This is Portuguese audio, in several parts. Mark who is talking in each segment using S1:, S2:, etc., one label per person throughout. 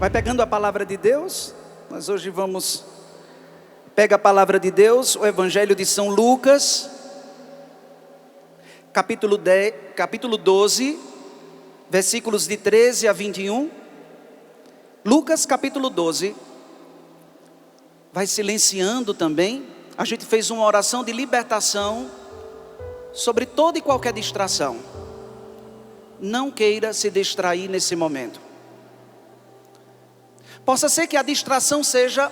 S1: Vai pegando a palavra de Deus. Nós hoje pega a palavra de Deus, o Evangelho de São Lucas, capítulo 12, versículos de 13 a 21. Lucas capítulo 12. Vai silenciando também. A gente fez uma oração de libertação sobre toda e qualquer distração. Não queira se distrair nesse momento. Possa ser que a distração seja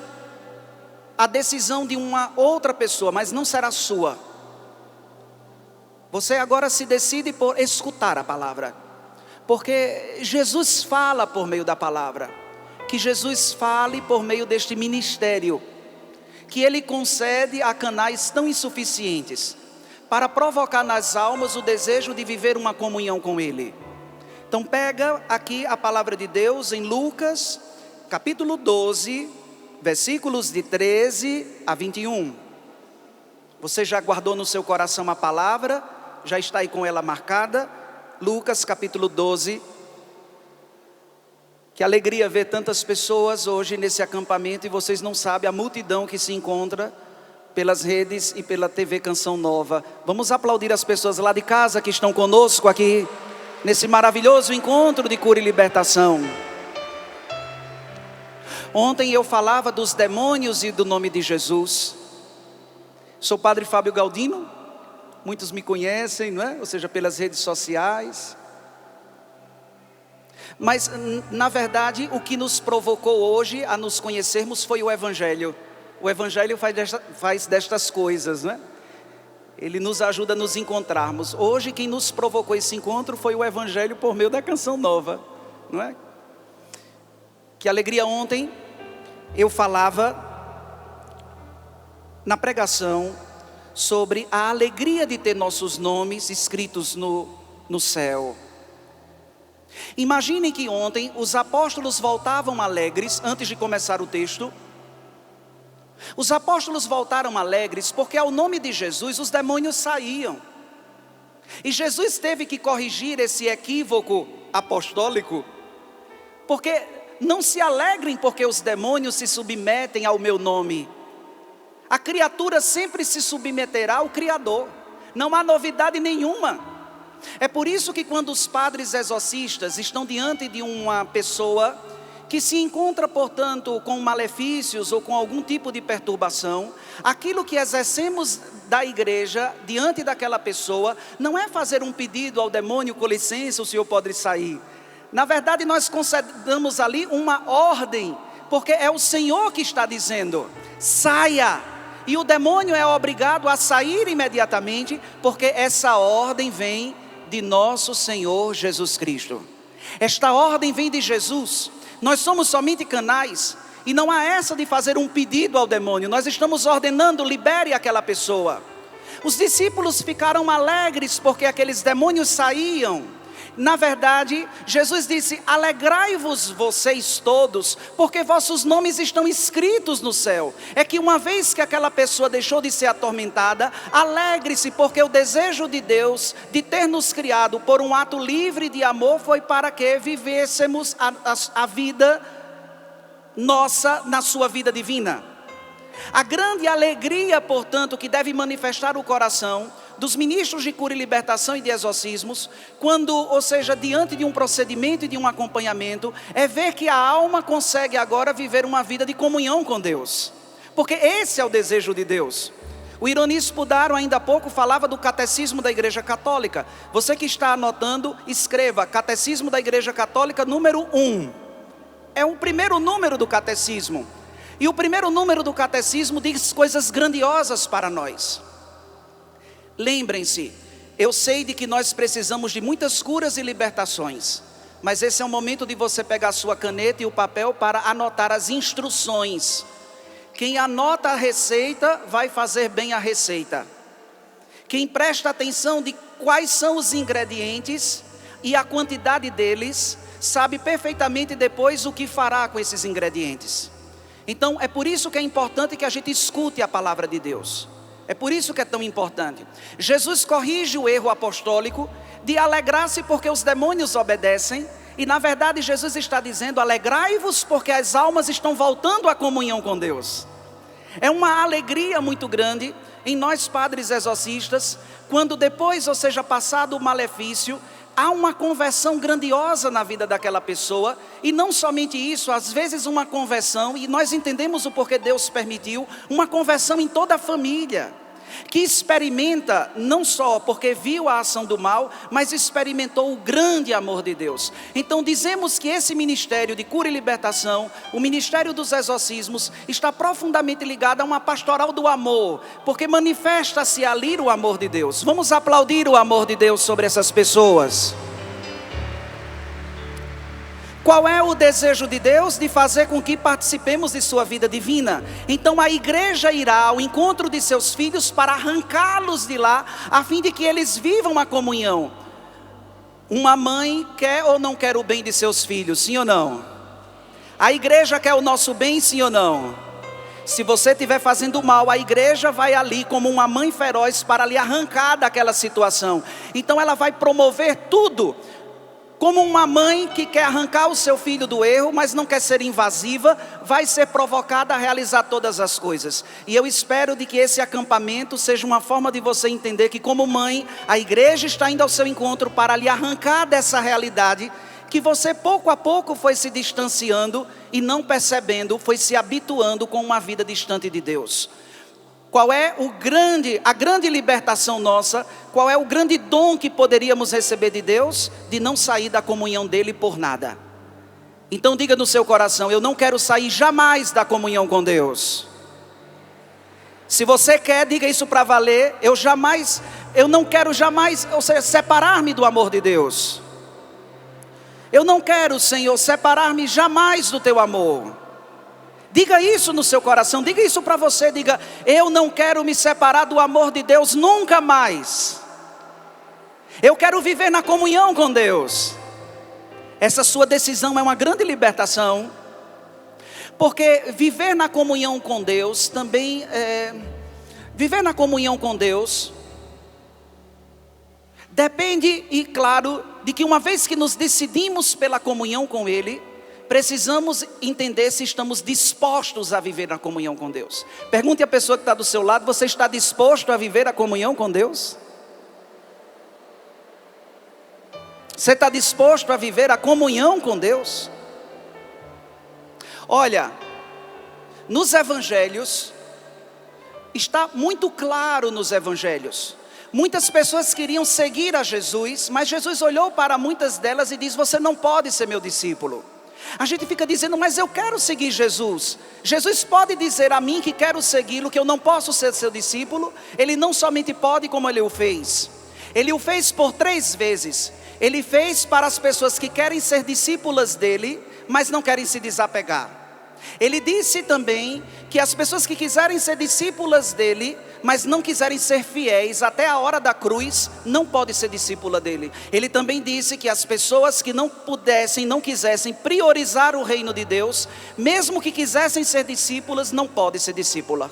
S1: a decisão de uma outra pessoa, mas não será sua. Você agora se decide por escutar a palavra, porque Jesus fala por meio da palavra. Que Jesus fale por meio deste ministério, que Ele concede a canais tão insuficientes, para provocar nas almas o desejo de viver uma comunhão com Ele. Então pega aqui a palavra de Deus em Lucas, capítulo 12, versículos de 13 a 21. Você já guardou no seu coração a palavra? Já está aí com ela marcada? Lucas capítulo 12. Que alegria ver tantas pessoas hoje nesse acampamento, e vocês não sabem a multidão que se encontra pelas redes e pela TV Canção Nova. Vamos aplaudir as pessoas lá de casa que estão conosco aqui nesse maravilhoso encontro de cura e libertação. Ontem eu falava dos demônios e do nome de Jesus. Sou Padre Fábio Galdino, muitos me conhecem, não é? Ou seja, pelas redes sociais. Mas, na verdade, o que nos provocou hoje a nos conhecermos foi o Evangelho. O Evangelho faz destas coisas, não é? Ele nos ajuda a nos encontrarmos. Hoje, quem nos provocou esse encontro foi o Evangelho por meio da Canção Nova, não é? Que alegria ontem, eu falava na pregação sobre a alegria de ter nossos nomes escritos no céu. Imaginem que ontem os apóstolos voltavam alegres, antes de começar o texto. Os apóstolos voltaram alegres porque ao nome de Jesus os demônios saíam. E Jesus teve que corrigir esse equívoco apostólico, porque não se alegrem porque os demônios se submetem ao meu nome. A criatura sempre se submeterá ao Criador. Não há novidade nenhuma. É por isso que quando os padres exorcistas estão diante de uma pessoa que se encontra, portanto, com malefícios ou com algum tipo de perturbação, aquilo que exercemos da igreja diante daquela pessoa não é fazer um pedido ao demônio, com licença, o senhor pode sair. Na verdade, nós concedemos ali uma ordem, porque é o Senhor que está dizendo, saia. E o demônio é obrigado a sair imediatamente, porque essa ordem vem de nosso Senhor Jesus Cristo. Esta ordem vem de Jesus. Nós somos somente canais, e não há essa de fazer um pedido ao demônio. Nós estamos ordenando, libere aquela pessoa. Os discípulos ficaram alegres porque aqueles demônios saíam. Na verdade, Jesus disse, alegrai-vos vocês todos, porque vossos nomes estão escritos no céu. É que uma vez que aquela pessoa deixou de ser atormentada, alegre-se, porque o desejo de Deus, de ter nos criado por um ato livre de amor, foi para que vivêssemos a vida nossa na sua vida divina. A grande alegria, portanto, que deve manifestar o coração dos ministros de cura e libertação e de exorcismos, quando, ou seja, diante de um procedimento e de um acompanhamento, é ver que a alma consegue agora viver uma vida de comunhão com Deus, porque esse é o desejo de Deus. O Ironis Pudaro ainda há pouco falava do Catecismo da Igreja Católica. Você que está anotando, escreva Catecismo da Igreja Católica número 1. É o primeiro número do Catecismo. E o primeiro número do Catecismo diz coisas grandiosas para nós. Lembrem-se, eu sei de que nós precisamos de muitas curas e libertações, mas esse é o momento de você pegar a sua caneta e o papel para anotar as instruções. Quem anota a receita vai fazer bem a receita. Quem presta atenção de quais são os ingredientes e a quantidade deles, sabe perfeitamente depois o que fará com esses ingredientes. Então é por isso que é importante que a gente escute a palavra de Deus. É por isso que é tão importante. Jesus corrige o erro apostólico de alegrar-se porque os demônios obedecem E na verdade Jesus está dizendo: alegrai-vos porque as almas estão voltando à comunhão com Deus. É uma alegria muito grande em nós padres exorcistas, quando depois, ou seja, passado o malefício, há uma conversão grandiosa na vida daquela pessoa. E não somente isso, às vezes uma conversão, e nós entendemos o porquê Deus permitiu, uma conversão em toda a família, que experimenta não só porque viu a ação do mal, mas experimentou o grande amor de Deus. Então dizemos que esse ministério de cura e libertação, o ministério dos exorcismos, está profundamente ligado a uma pastoral do amor, porque manifesta-se ali o amor de Deus. Vamos aplaudir o amor de Deus sobre essas pessoas. Qual é o desejo de Deus? De fazer com que participemos de sua vida divina. Então a igreja irá ao encontro de seus filhos para arrancá-los de lá, a fim de que eles vivam a comunhão. Uma mãe quer ou não quer o bem de seus filhos, sim ou não? A igreja quer o nosso bem, sim ou não? Se você estiver fazendo mal, a igreja vai ali como uma mãe feroz para lhe arrancar daquela situação. Então ela vai promover tudo. Como uma mãe que quer arrancar o seu filho do erro, mas não quer ser invasiva, vai ser provocada a realizar todas as coisas. E eu espero de que esse acampamento seja uma forma de você entender que, como mãe, a igreja está indo ao seu encontro para lhe arrancar dessa realidade, que você pouco a pouco foi se distanciando e não percebendo, foi se habituando com uma vida distante de Deus. Qual é a grande libertação nossa? Qual é o grande dom que poderíamos receber de Deus? De não sair da comunhão dele por nada. Então diga no seu coração: eu não quero sair jamais da comunhão com Deus. Se você quer, diga isso para valer. Eu não quero jamais, ou seja, separar-me do amor de Deus. Eu não quero, Senhor, separar-me jamais do teu amor. Diga isso no seu coração, diga isso para você, diga: eu não quero me separar do amor de Deus nunca mais. Eu quero viver na comunhão com Deus. Essa sua decisão é uma grande libertação, porque viver na comunhão com Deus também viver na comunhão com Deus depende, e claro, de que uma vez que nos decidimos pela comunhão com Ele, precisamos entender se estamos dispostos a viver na comunhão com Deus. Pergunte à pessoa que está do seu lado: você está disposto a viver a comunhão com Deus? Você está disposto a viver a comunhão com Deus? Olha, nos evangelhos, está muito claro nos evangelhos. Muitas pessoas queriam seguir a Jesus, mas Jesus olhou para muitas delas e disse: você não pode ser meu discípulo. A gente fica dizendo: mas eu quero seguir Jesus. Jesus pode dizer a mim que quero segui-lo, que eu não posso ser seu discípulo? Ele não somente pode, como ele o fez. Ele o fez por 3 vezes. Ele fez para as pessoas que querem ser discípulas dele, mas não querem se desapegar. Ele disse também que as pessoas que quiserem ser discípulas dele, mas não quiserem ser fiéis até a hora da cruz, não pode ser discípula dele. Ele também disse que as pessoas que não quisessem priorizar o reino de Deus, mesmo que quisessem ser discípulas, não podem ser discípula.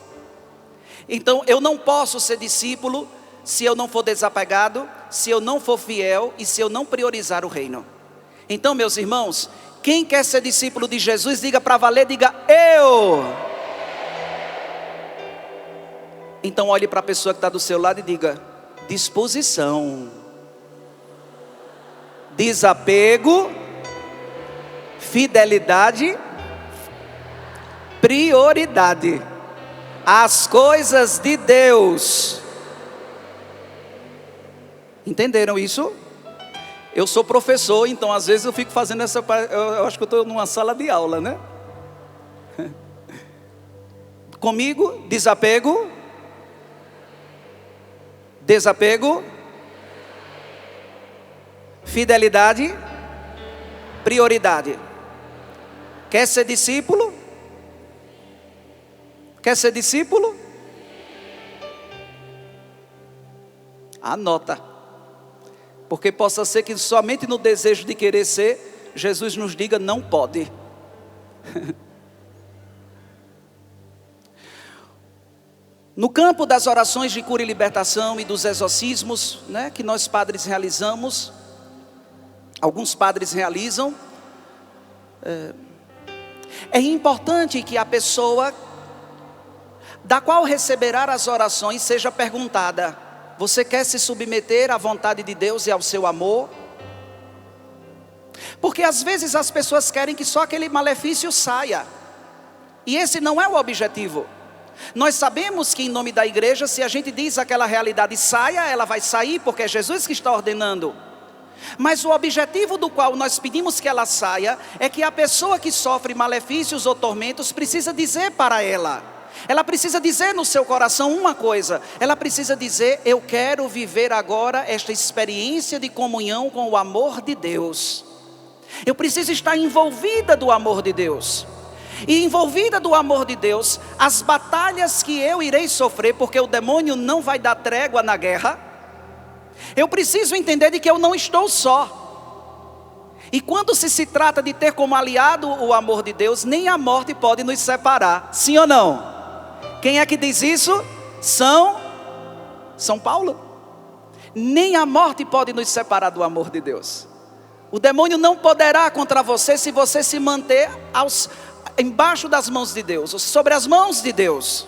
S1: Então eu não posso ser discípulo se eu não for desapegado, se eu não for fiel e se eu não priorizar o reino. Então, meus irmãos, quem quer ser discípulo de Jesus, diga para valer, diga: eu. Então olhe para a pessoa que está do seu lado e diga: disposição, desapego, fidelidade, prioridade, as coisas de Deus. Entenderam isso? Eu sou professor, então às vezes eu fico fazendo essa... Eu acho que eu estou numa sala de aula, né? Comigo, desapego, fidelidade, prioridade. Quer ser discípulo? Quer ser discípulo? Anota. Porque possa ser que somente no desejo de querer ser, Jesus nos diga: não pode. No campo das orações de cura e libertação e dos exorcismos, né, que nós padres realizamos, alguns padres realizam, É importante que a pessoa da qual receberá as orações seja perguntada: você quer se submeter à vontade de Deus e ao seu amor? Porque às vezes as pessoas querem que só aquele malefício saia, e esse não é o objetivo. Nós sabemos que em nome da igreja, se a gente diz aquela realidade saia, ela vai sair, porque é Jesus que está ordenando. Mas o objetivo do qual nós pedimos que ela saia, é que a pessoa que sofre malefícios ou tormentos precisa dizer para ela. Ela precisa dizer no seu coração uma coisa. Ela precisa dizer: eu quero viver agora esta experiência de comunhão com o amor de Deus. Eu preciso estar envolvida do amor de Deus. E envolvida do amor de Deus, as batalhas que eu irei sofrer, porque o demônio não vai dar trégua na guerra, eu preciso entender de que eu não estou só. E quando se trata de ter como aliado o amor de Deus, nem a morte pode nos separar. Sim ou não? Quem é que diz isso? São Paulo. Nem a morte pode nos separar do amor de Deus. O demônio não poderá contra você se você se manter embaixo das mãos de Deus, sobre as mãos de Deus.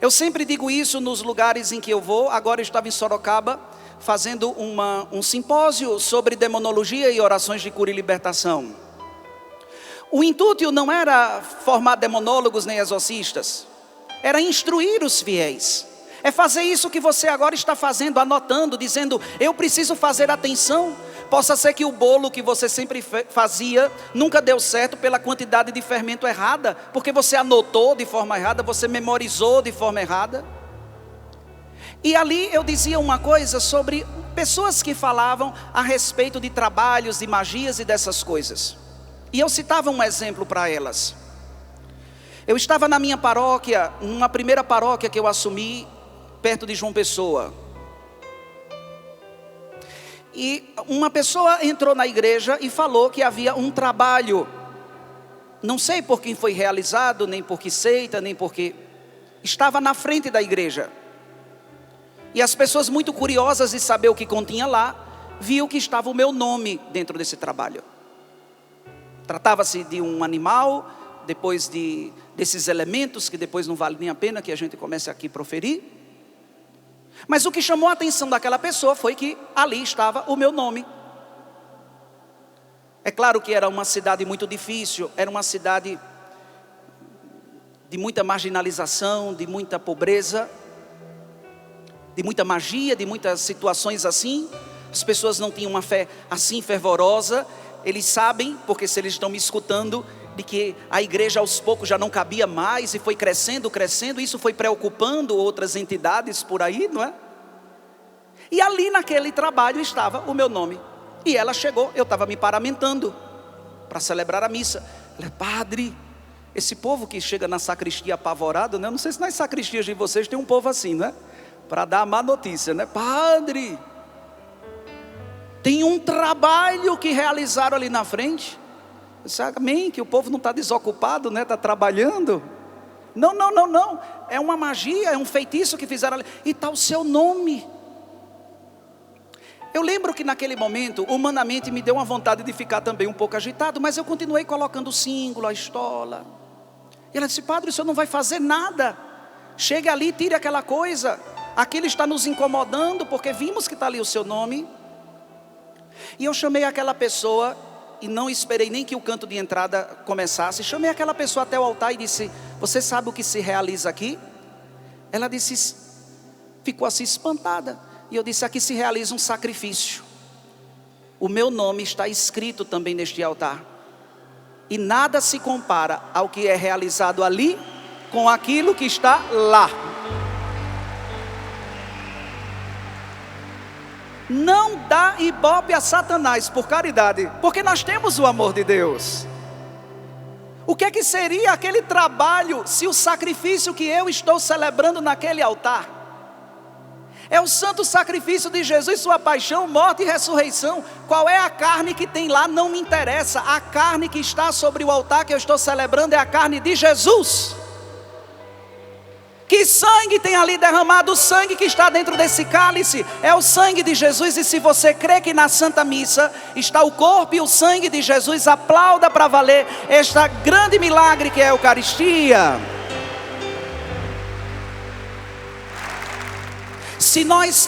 S1: Eu sempre digo isso nos lugares em que eu vou. Agora eu estava em Sorocaba fazendo um simpósio sobre demonologia e orações de cura e libertação. O intuito não era formar demonólogos nem exorcistas, era instruir os fiéis. É fazer isso que você agora está fazendo, anotando, dizendo: eu preciso fazer atenção. Possa ser que o bolo que você sempre fazia nunca deu certo pela quantidade de fermento errada, porque você anotou de forma errada, você memorizou de forma errada. E ali eu dizia uma coisa sobre pessoas que falavam a respeito de trabalhos, de magias e dessas coisas. E eu citava um exemplo para elas. Eu estava na minha paróquia, numa primeira paróquia que eu assumi, perto de João Pessoa. E uma pessoa entrou na igreja e falou que havia um trabalho. Não sei por quem foi realizado, nem por que seita, nem porque estava na frente da igreja. E as pessoas muito curiosas de saber o que continha lá, viu que estava o meu nome dentro desse trabalho. Tratava-se de um animal, depois desses elementos que depois não vale nem a pena que a gente comece aqui a proferir. Mas o que chamou a atenção daquela pessoa foi que ali estava o meu nome. É claro que era uma cidade muito difícil, era uma cidade de muita marginalização, de muita pobreza, de muita magia, de muitas situações assim. As pessoas não tinham uma fé assim fervorosa. Eles sabem, porque se eles estão me escutando, de que a igreja aos poucos já não cabia mais e foi crescendo, isso foi preocupando outras entidades por aí, não é? E ali naquele trabalho estava o meu nome. E ela chegou, eu estava me paramentando para celebrar a missa. Ela: padre, esse povo que chega na sacristia apavorado, né? Eu não sei se nas sacristias de vocês tem um povo assim, né? Para dar a má notícia, né? Padre, tem um trabalho que realizaram ali na frente. Amém, que o povo não está desocupado, né? Está trabalhando. Não, é uma magia, é um feitiço que fizeram ali. E está o seu nome. Eu lembro que naquele momento, humanamente me deu uma vontade de ficar também um pouco agitado, mas eu continuei colocando o símbolo, a estola. E ela disse: padre, o senhor não vai fazer nada. Chegue ali, tire aquela coisa. Aquilo está nos incomodando, porque vimos que está ali o seu nome. E eu chamei aquela pessoa, e não esperei nem que o canto de entrada começasse. Chamei aquela pessoa até o altar e disse: você sabe o que se realiza aqui? Ela disse, ficou assim espantada. E eu disse: aqui se realiza um sacrifício. O meu nome está escrito também neste altar. E nada se compara ao que é realizado ali com aquilo que está lá. Não dá ibope a Satanás, por caridade, porque nós temos o amor de Deus. O que é que seria aquele trabalho se o sacrifício que eu estou celebrando naquele altar é o santo sacrifício de Jesus, sua paixão, morte e ressurreição? Qual é a carne que tem lá? Não me interessa. A carne que está sobre o altar que eu estou celebrando é a carne de Jesus. Que sangue tem ali derramado? O sangue que está dentro desse cálice é o sangue de Jesus. E se você crê que na Santa Missa está o corpo e o sangue de Jesus, aplauda para valer este grande milagre que é a Eucaristia. Se nós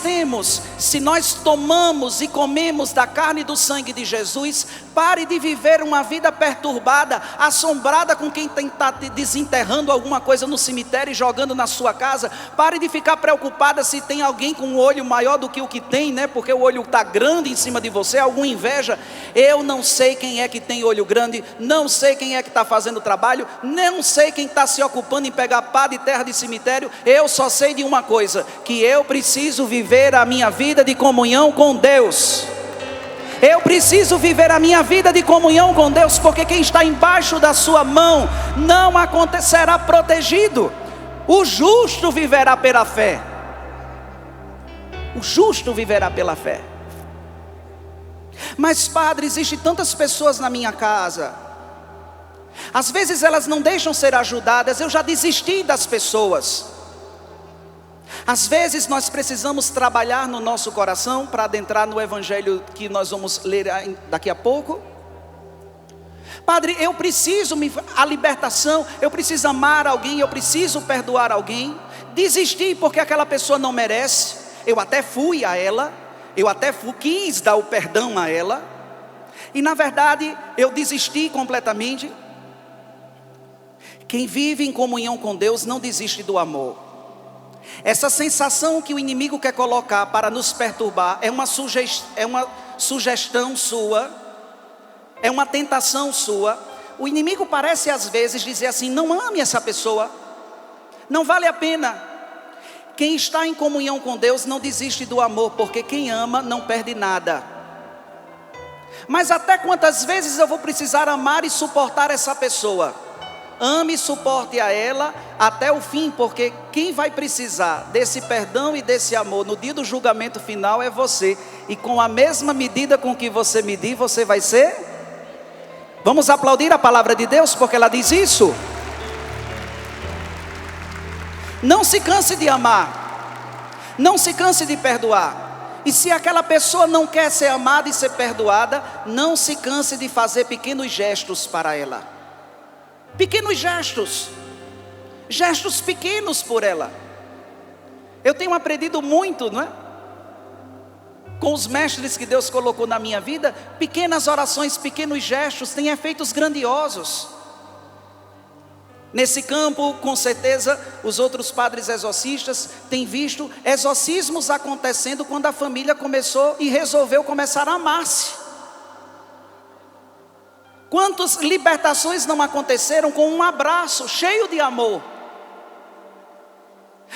S1: tomamos e comemos da carne e do sangue de Jesus, pare de viver uma vida perturbada, assombrada com quem está desenterrando alguma coisa no cemitério e jogando na sua casa. Pare de ficar preocupada se tem alguém com um olho maior do que o que tem, né? Porque o olho está grande em cima de você, alguma inveja. Eu não sei quem é que tem olho grande, não sei quem é que está fazendo o trabalho, não sei quem está se ocupando em pegar pá de terra de cemitério. Eu só sei de uma coisa, que eu preciso viver a minha vida de comunhão com Deus. Eu preciso viver a minha vida de comunhão com Deus, porque quem está embaixo da sua mão não acontecerá protegido. O justo viverá pela fé. O justo viverá pela fé. Mas padre, existem tantas pessoas na minha casa. Às vezes elas não deixam ser ajudadas. Eu já desisti das pessoas. Às vezes nós precisamos trabalhar no nosso coração para adentrar no evangelho que nós vamos ler daqui a pouco. Padre, eu preciso a libertação, eu preciso amar alguém, eu preciso perdoar alguém. Desistir porque aquela pessoa não merece. Eu até fui a ela, quis dar o perdão a ela, e na verdade eu desisti completamente. Quem vive em comunhão com Deus não desiste do amor. Essa sensação que o inimigo quer colocar para nos perturbar é uma sugestão sua, é uma tentação sua. O inimigo parece às vezes dizer assim: não ame essa pessoa, não vale a pena. Quem está em comunhão com Deus não desiste do amor, porque quem ama não perde nada. Mas até quantas vezes eu vou precisar amar e suportar essa pessoa? Ame e suporte a ela até o fim, porque quem vai precisar desse perdão e desse amor no dia do julgamento final é você. E com a mesma medida com que você medir, você vai ser. Vamos aplaudir a palavra de Deus, porque ela diz isso. Não se canse de amar, não se canse de perdoar. E se aquela pessoa não quer ser amada e ser perdoada, não se canse de fazer pequenos gestos para ela. Pequenos gestos, gestos pequenos por ela. Eu tenho aprendido muito, não é? Com os mestres que Deus colocou na minha vida. Pequenas orações, pequenos gestos têm efeitos grandiosos. Nesse campo, com certeza, os outros padres exorcistas têm visto exorcismos acontecendo quando a família começou e resolveu começar a amar-se. Quantas libertações não aconteceram com um abraço cheio de amor?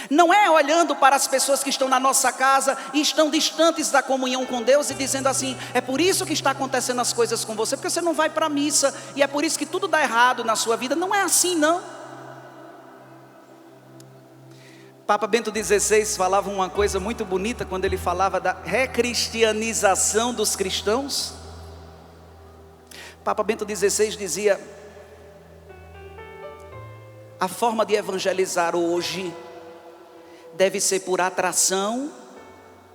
S1: Não é olhando para as pessoas que estão na nossa casa e estão distantes da comunhão com Deus e dizendo assim: é por isso que está acontecendo as coisas com você, porque você não vai para a missa, e é por isso que tudo dá errado na sua vida. Não é assim, não. Papa Bento XVI falava uma coisa muito bonita quando ele falava da recristianização dos cristãos. Papa Bento XVI dizia: a forma de evangelizar hoje deve ser por atração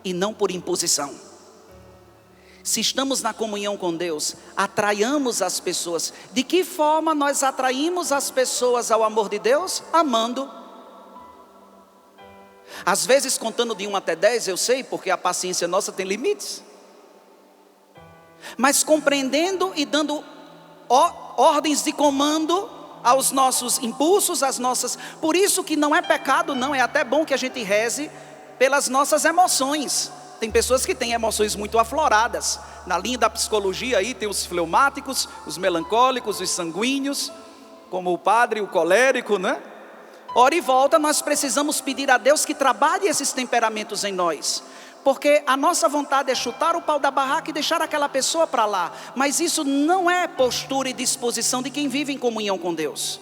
S1: e não por imposição. Se estamos na comunhão com Deus, atraiamos as pessoas. De que forma nós atraímos as pessoas ao amor de Deus? Amando. Às vezes contando de 1 até 10, eu sei, porque a paciência nossa tem limites. Mas compreendendo e dando ordens de comando aos nossos impulsos, às nossas. Por isso que não é pecado, não. É até bom que a gente reze pelas nossas emoções. Tem pessoas que têm emoções muito afloradas. Na linha da psicologia aí tem os fleumáticos, os melancólicos, os sanguíneos, como o padre, o colérico, né? Ora e volta, nós precisamos pedir a Deus que trabalhe esses temperamentos em nós. Porque a nossa vontade é chutar o pau da barraca e deixar aquela pessoa para lá. Mas isso não é postura e disposição de quem vive em comunhão com Deus.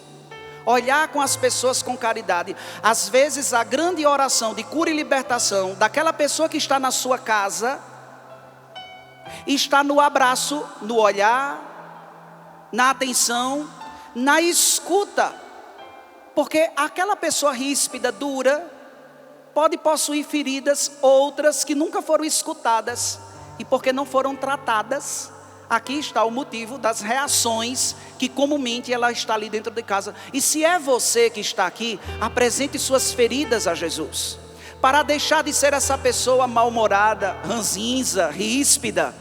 S1: Olhar com as pessoas com caridade. Às vezes a grande oração de cura e libertação daquela pessoa que está na sua casa está no abraço, no olhar, na atenção, na escuta. Porque aquela pessoa ríspida, dura, pode possuir feridas, outras que nunca foram escutadas, e porque não foram tratadas, aqui está o motivo das reações que comumente ela está ali dentro de casa. E se é você que está aqui, apresente suas feridas a Jesus, para deixar de ser essa pessoa mal-humorada, ranzinza, ríspida.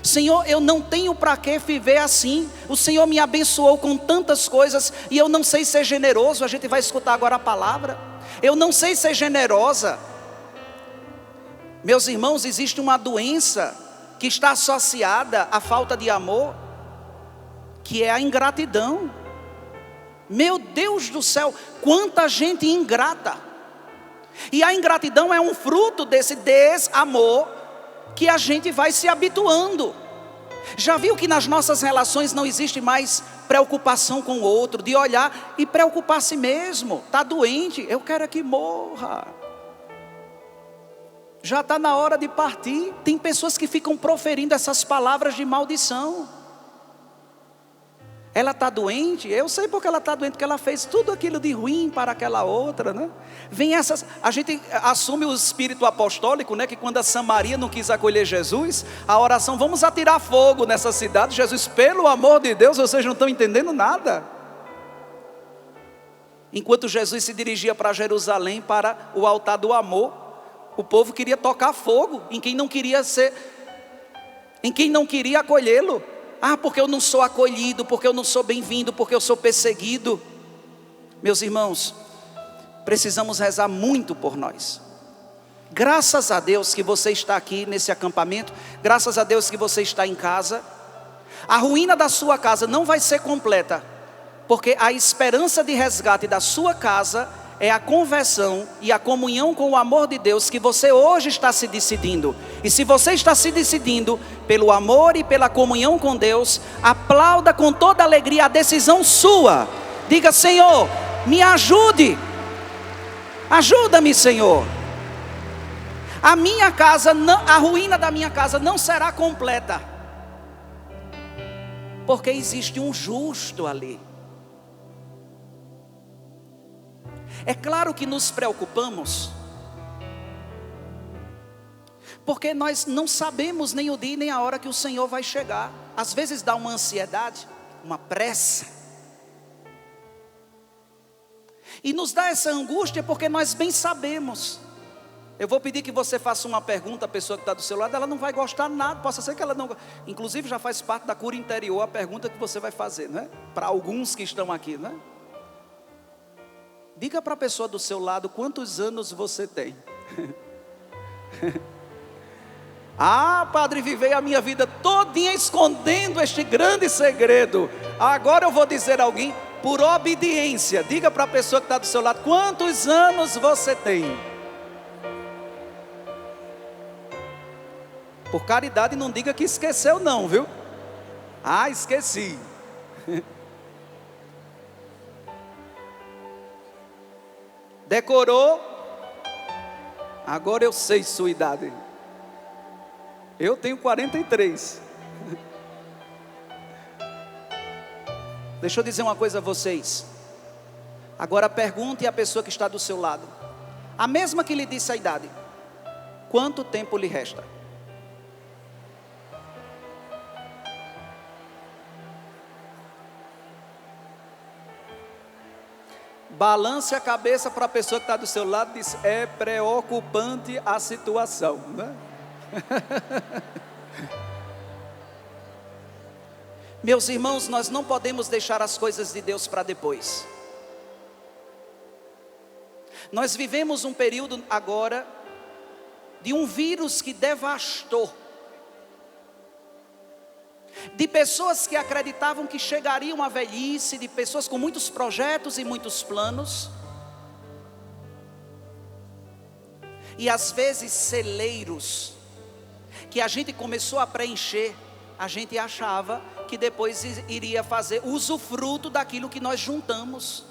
S1: Senhor, eu não tenho para que viver assim. O Senhor me abençoou com tantas coisas e eu não sei ser generoso. A gente vai escutar agora a palavra. Eu não sei ser generosa. Meus irmãos, existe uma doença que está associada à falta de amor, que é a ingratidão. Meu Deus do céu, quanta gente ingrata. E a ingratidão é um fruto desse desamor que a gente vai se habituando. Já viu que nas nossas relações não existe mais preocupação com o outro, de olhar e preocupar a si mesmo? Está doente, eu quero que morra. Já está na hora de partir. Tem pessoas que ficam proferindo essas palavras de maldição. Ela está doente, eu sei porque ela está doente, porque ela fez tudo aquilo de ruim para aquela outra, né? Vem essas, a gente assume o espírito apostólico, né? Que quando a Samaria não quis acolher Jesus, a oração, vamos atirar fogo nessa cidade. Jesus, pelo amor de Deus, vocês não estão entendendo nada. Enquanto Jesus se dirigia para Jerusalém, para o altar do amor, o povo queria tocar fogo em quem não queria acolhê-lo. Ah, porque eu não sou acolhido, porque eu não sou bem-vindo, porque eu sou perseguido. Meus irmãos, precisamos rezar muito por nós. Graças a Deus que você está aqui nesse acampamento, graças a Deus que você está em casa. A ruína da sua casa não vai ser completa, porque a esperança de resgate da sua casa é a conversão e a comunhão com o amor de Deus que você hoje está se decidindo. E se você está se decidindo pelo amor e pela comunhão com Deus, aplauda com toda alegria a decisão sua. Diga, Senhor, me ajude. Ajuda-me, Senhor. A minha casa, a ruína da minha casa não será completa, porque existe um justo ali. É claro que nos preocupamos, porque nós não sabemos nem o dia nem a hora que o Senhor vai chegar. Às vezes dá uma ansiedade, uma pressa, e nos dá essa angústia porque nós bem sabemos. Eu vou pedir que você faça uma pergunta à pessoa que está do seu lado, ela não vai gostar nada, possa ser que ela não... Inclusive já faz parte da cura interior a pergunta que você vai fazer, não é? Para alguns que estão aqui, não é? Diga para a pessoa do seu lado quantos anos você tem. Ah, padre, vivei a minha vida todinha escondendo este grande segredo. Agora eu vou dizer a alguém, por obediência, diga para a pessoa que está do seu lado, quantos anos você tem? Por caridade não diga que esqueceu não, viu? Ah, esqueci. Decorou? Agora eu sei sua idade. Eu tenho 43. Deixa eu dizer uma coisa a vocês. Agora pergunte à pessoa que está do seu lado, a mesma que lhe disse a idade, quanto tempo lhe resta? Balance a cabeça para a pessoa que está do seu lado e diz, é preocupante a situação, né? Meus irmãos, nós não podemos deixar as coisas de Deus para depois. Nós vivemos um período agora de um vírus que devastou, de pessoas que acreditavam que chegariam à velhice, de pessoas com muitos projetos e muitos planos, e às vezes celeiros, que a gente começou a preencher, a gente achava que depois iria fazer usufruto daquilo que nós juntamos,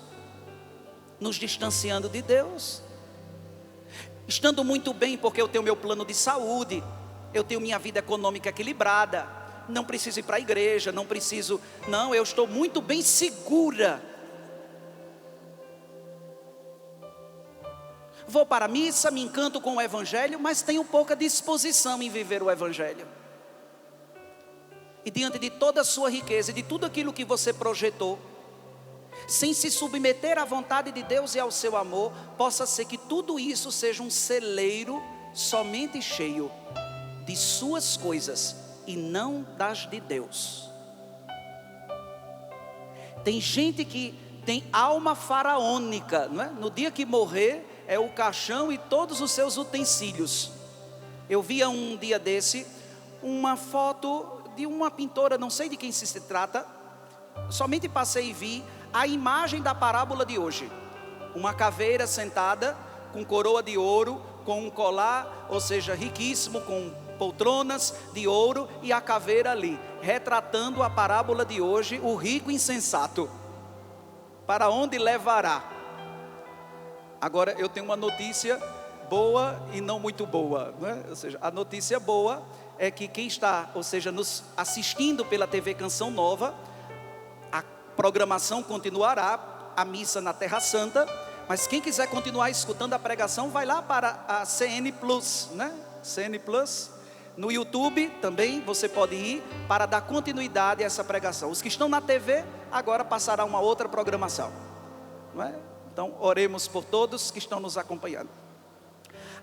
S1: nos distanciando de Deus, estando muito bem porque eu tenho meu plano de saúde, eu tenho minha vida econômica equilibrada, não preciso ir para a igreja, não, eu estou muito bem segura. Vou para a missa, me encanto com o Evangelho, mas tenho pouca disposição em viver o Evangelho. E diante de toda a sua riqueza, de tudo aquilo que você projetou, sem se submeter à vontade de Deus e ao seu amor, possa ser que tudo isso seja um celeiro somente cheio de suas coisas e não das de Deus. Tem gente que tem alma faraônica, não é? No dia que morrer, é o caixão e todos os seus utensílios. Eu via um dia desse uma foto de uma pintora, não sei de quem se trata, somente passei e vi a imagem da parábola de hoje. Uma caveira sentada, com coroa de ouro, com um colar, ou seja, riquíssimo, com poltronas de ouro, e a caveira ali, retratando a parábola de hoje, o rico insensato. Para onde levará? Agora eu tenho uma notícia boa e não muito boa, né? Ou seja, a notícia boa é que quem está, ou seja, nos assistindo pela TV Canção Nova, a programação continuará, a missa na Terra Santa, mas quem quiser continuar escutando a pregação, vai lá para a CN Plus, né? CN Plus, no YouTube também você pode ir para dar continuidade a essa pregação. Os que estão na TV, agora passará uma outra programação, não é? Então, oremos por todos que estão nos acompanhando.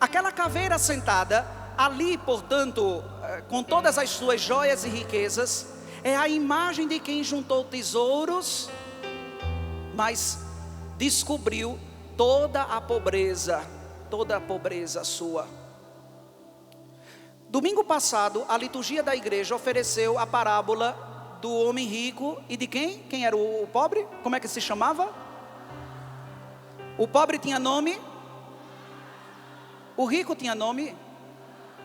S1: Aquela caveira sentada ali, portanto, com todas as suas joias e riquezas, é a imagem de quem juntou tesouros, mas descobriu toda a pobreza sua. Domingo passado, a liturgia da igreja ofereceu a parábola do homem rico e de quem? Quem era o pobre? Como é que se chamava? O pobre tinha nome? O rico tinha nome?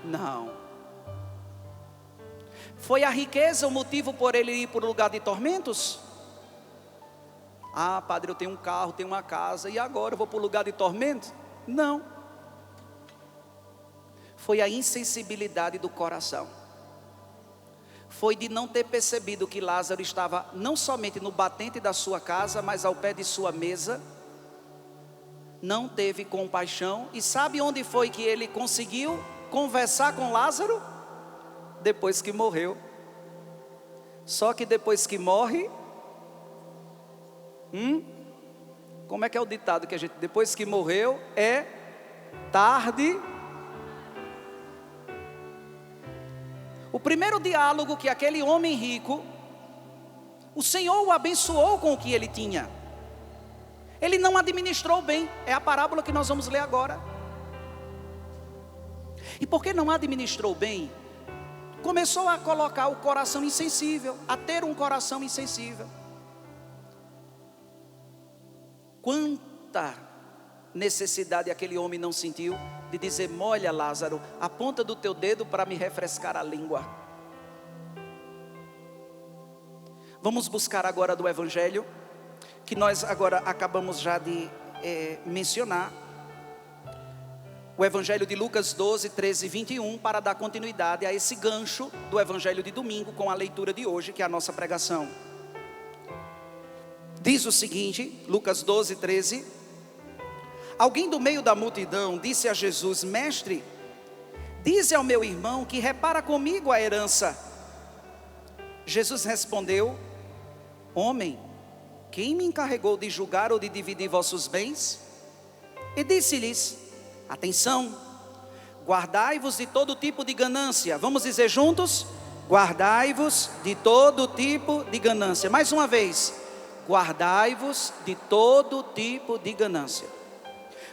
S1: Não. Foi a riqueza o motivo por ele ir para o lugar de tormentos? Ah, padre, eu tenho um carro, tenho uma casa, e agora eu vou para o lugar de tormentos? Não. Foi a insensibilidade do coração. Foi de não ter percebido que Lázaro estava não somente no batente da sua casa, mas ao pé de sua mesa. Não teve compaixão. E sabe onde foi que ele conseguiu conversar com Lázaro? Depois que morreu. Só que depois que morre, como é que é o ditado que a gente, depois que morreu, é tarde. O primeiro diálogo que aquele homem rico, o Senhor o abençoou com o que ele tinha. Ele não administrou bem, é a parábola que nós vamos ler agora. E porque não administrou bem, começou a colocar o coração insensível, a ter um coração insensível. Quanta necessidade aquele homem não sentiu de dizer: molha, Lázaro, a ponta do teu dedo para me refrescar a língua. Vamos buscar agora do Evangelho, que nós agora acabamos já de mencionar. O Evangelho de Lucas 12, 13 e 21, para dar continuidade a esse gancho do Evangelho de domingo com a leitura de hoje, que é a nossa pregação. Diz o seguinte, Lucas 12, 13: alguém do meio da multidão disse a Jesus: mestre, dize ao meu irmão que repara comigo a herança. Jesus respondeu: homem, quem me encarregou de julgar ou de dividir vossos bens? E disse-lhes: atenção, guardai-vos de todo tipo de ganância. Vamos dizer juntos? Guardai-vos de todo tipo de ganância. Mais uma vez, guardai-vos de todo tipo de ganância.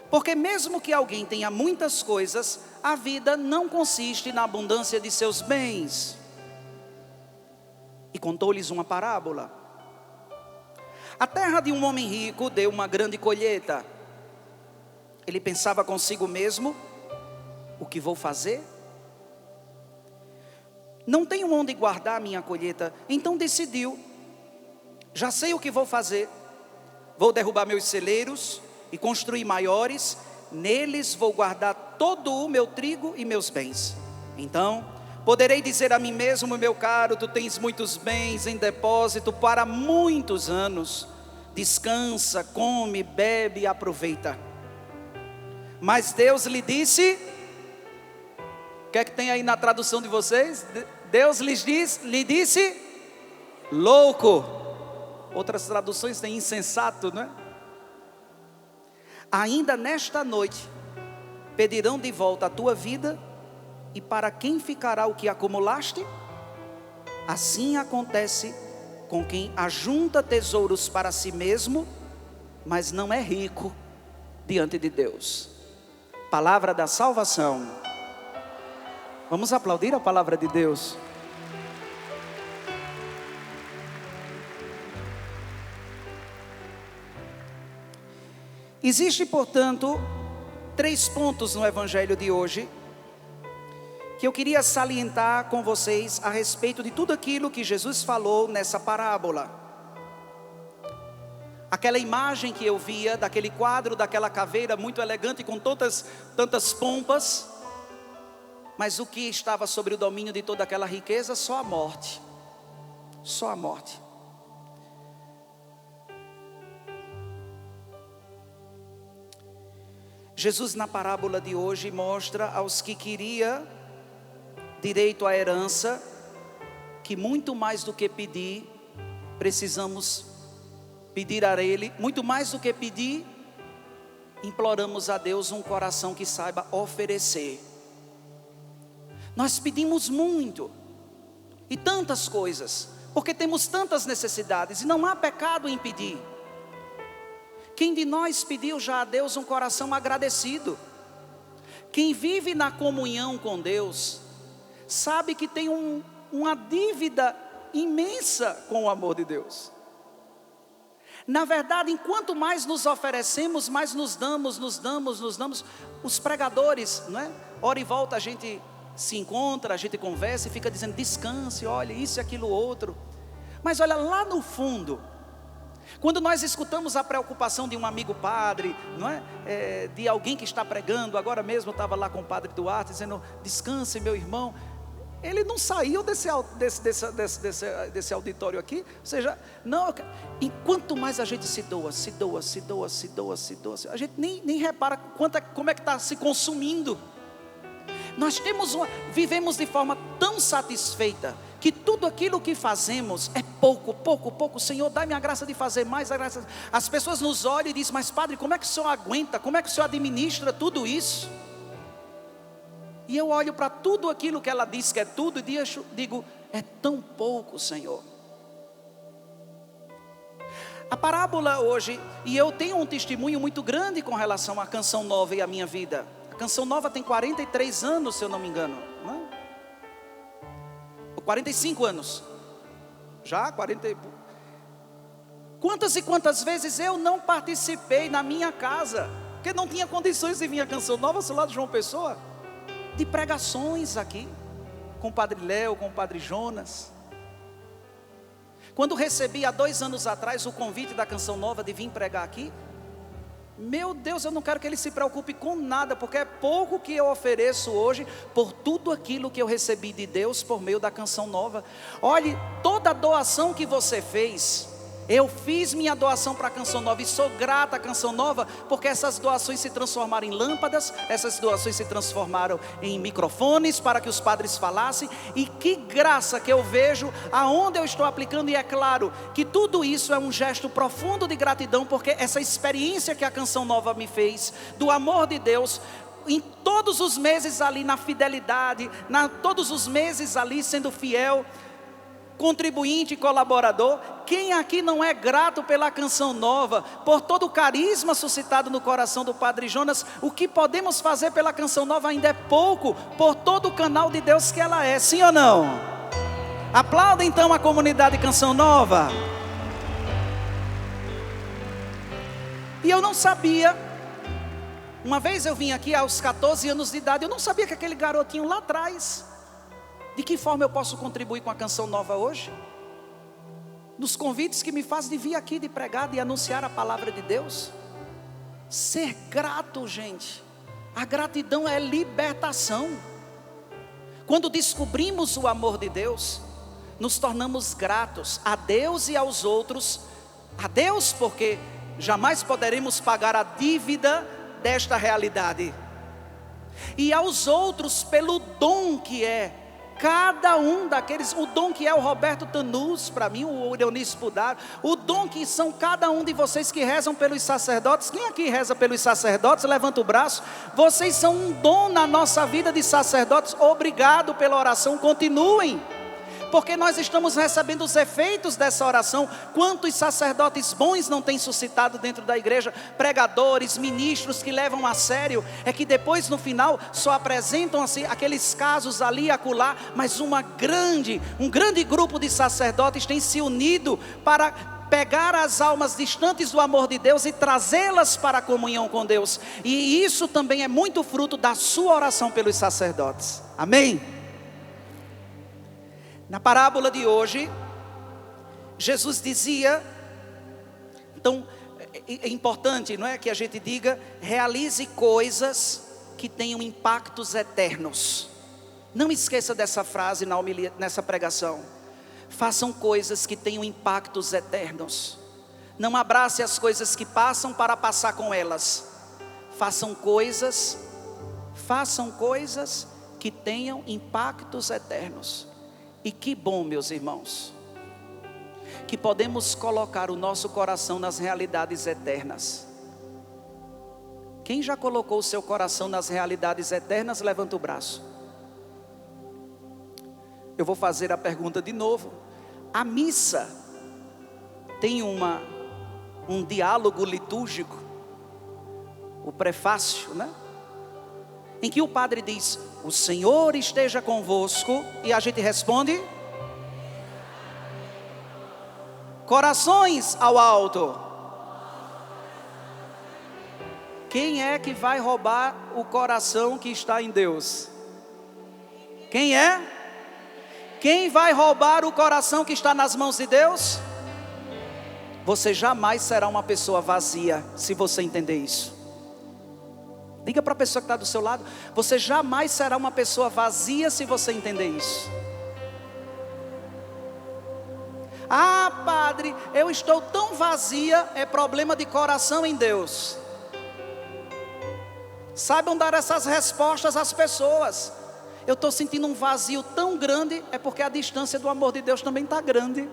S1: Porque mesmo que alguém tenha muitas coisas, a vida não consiste na abundância de seus bens. E contou-lhes uma parábola. A terra de um homem rico deu uma grande colheita. Ele pensava consigo mesmo: o que vou fazer? Não tenho onde guardar a minha colheita. Então decidiu: já sei o que vou fazer. Vou derrubar meus celeiros e construir maiores. Neles vou guardar todo o meu trigo e meus bens. Então poderei dizer a mim mesmo: meu caro, tu tens muitos bens em depósito para muitos anos. Descansa, come, bebe e aproveita. Mas Deus lhe disse, o que é que tem aí na tradução de vocês? Deus lhe disse, louco. Outras traduções têm insensato, não é? Ainda nesta noite pedirão de volta a tua vida, e para quem ficará o que acumulaste? Assim acontece com quem ajunta tesouros para si mesmo, mas não é rico diante de Deus. Palavra da salvação. Vamos aplaudir a palavra de Deus. Existe, portanto, 3 pontos no evangelho de hoje que eu queria salientar com vocês a respeito de tudo aquilo que Jesus falou nessa parábola. Aquela imagem que eu via daquele quadro, daquela caveira muito elegante com tantas pompas, mas o que estava sobre o domínio de toda aquela riqueza? Só a morte. Só a morte. Jesus, na parábola de hoje, mostra aos que queria direito à herança, que muito mais do que pedir, precisamos pedir a Ele, muito mais do que pedir, imploramos a Deus um coração que saiba oferecer. Nós pedimos muito, e tantas coisas, porque temos tantas necessidades, e não há pecado em pedir. Quem de nós pediu já a Deus um coração agradecido? Quem vive na comunhão com Deus, sabe que tem uma dívida imensa com o amor de Deus. Na verdade, enquanto mais nos oferecemos, mais nos damos. Os pregadores, não é? Hora e volta a gente se encontra, a gente conversa e fica dizendo, descanse, olha, isso e aquilo outro. Mas olha, lá no fundo, quando nós escutamos a preocupação de um amigo padre, não é? De alguém que está pregando, agora mesmo eu estava lá com o padre Duarte, dizendo, descanse meu irmão. Ele não saiu desse auditório aqui, ou seja, não, e quanto mais a gente se doa, a gente nem repara como é que está se consumindo. Nós vivemos de forma tão satisfeita, que tudo aquilo que fazemos é pouco. Senhor, dá-me a graça de fazer mais. As pessoas nos olham e dizem, mas padre, como é que o senhor aguenta? Como é que o senhor administra tudo isso? E eu olho para tudo aquilo que ela diz que é tudo, e digo, é tão pouco, Senhor. A parábola hoje, e eu tenho um testemunho muito grande com relação à Canção Nova e à minha vida. A Canção Nova tem 43 anos, se eu não me engano, não é? 45 anos. Já 40. Quantas e quantas vezes eu não participei na minha casa, porque não tinha condições de vir a Canção Nova, ao lado de João Pessoa, de pregações aqui, com o Padre Léo, com o Padre Jonas. Quando recebi há 2 anos atrás o convite da Canção Nova de vir pregar aqui, meu Deus, eu não quero que ele se preocupe com nada, porque é pouco que eu ofereço hoje, por tudo aquilo que eu recebi de Deus por meio da Canção Nova. Olhe, toda a doação que você fez, eu fiz minha doação para a Canção Nova, e sou grata à Canção Nova, porque essas doações se transformaram em lâmpadas, essas doações se transformaram em microfones, para que os padres falassem, e que graça que eu vejo, aonde eu estou aplicando, e é claro, que tudo isso é um gesto profundo de gratidão, porque essa experiência que a Canção Nova me fez, do amor de Deus, em todos os meses ali na fidelidade, todos os meses ali sendo fiel, contribuinte e colaborador. Quem aqui não é grato pela Canção Nova, por todo o carisma suscitado no coração do Padre Jonas? O que podemos fazer pela Canção Nova ainda é pouco, por todo o canal de Deus que ela é, sim ou não? Aplauda então a comunidade Canção Nova. E eu não sabia, uma vez eu vim aqui aos 14 anos de idade, eu não sabia que aquele garotinho lá atrás, de que forma eu posso contribuir com a Canção Nova hoje? Nos convites que me faz de vir aqui, de pregar, de anunciar a palavra de Deus. Ser grato, gente. A gratidão é libertação. Quando descobrimos o amor de Deus, nos tornamos gratos a Deus e aos outros. A Deus, porque jamais poderemos pagar a dívida desta realidade. E aos outros pelo dom que é. Cada um daqueles, o dom que é o Roberto Tanus, para mim, o Leonício Pudar, o dom que são cada um de vocês que rezam pelos sacerdotes. Quem aqui reza pelos sacerdotes? Levanta o braço. Vocês são um dom na nossa vida de sacerdotes. Obrigado pela oração, continuem. Porque nós estamos recebendo os efeitos dessa oração. Quantos sacerdotes bons não têm suscitado dentro da igreja? Pregadores, ministros que levam a sério. É que depois no final só apresentam assim, aqueles casos ali e acolá. Mas um grande grupo de sacerdotes tem se unido para pegar as almas distantes do amor de Deus e trazê-las para a comunhão com Deus. E isso também é muito fruto da sua oração pelos sacerdotes. Amém? Na parábola de hoje, Jesus dizia, então é importante, não é, que a gente diga, realize coisas que tenham impactos eternos. Não esqueça dessa frase na homilia, nessa pregação. Façam coisas que tenham impactos eternos. Não abrace as coisas que passam para passar com elas. Façam coisas que tenham impactos eternos. E que bom, meus irmãos, que podemos colocar o nosso coração nas realidades eternas. Quem já colocou o seu coração nas realidades eternas, levanta o braço. Eu vou fazer a pergunta de novo. A missa tem um diálogo litúrgico, o prefácio, né? Em que o padre diz, o Senhor esteja convosco, e a gente responde, corações ao alto. Quem é que vai roubar o coração que está em Deus? Quem é? Quem vai roubar o coração que está nas mãos de Deus? Você jamais será uma pessoa vazia, se você entender isso. Diga para a pessoa que está do seu lado, você jamais será uma pessoa vazia se você entender isso. Ah, padre, eu estou tão vazia, é problema de coração em Deus. Saibam dar essas respostas às pessoas. Eu estou sentindo um vazio tão grande, é porque a distância do amor de Deus também está grande.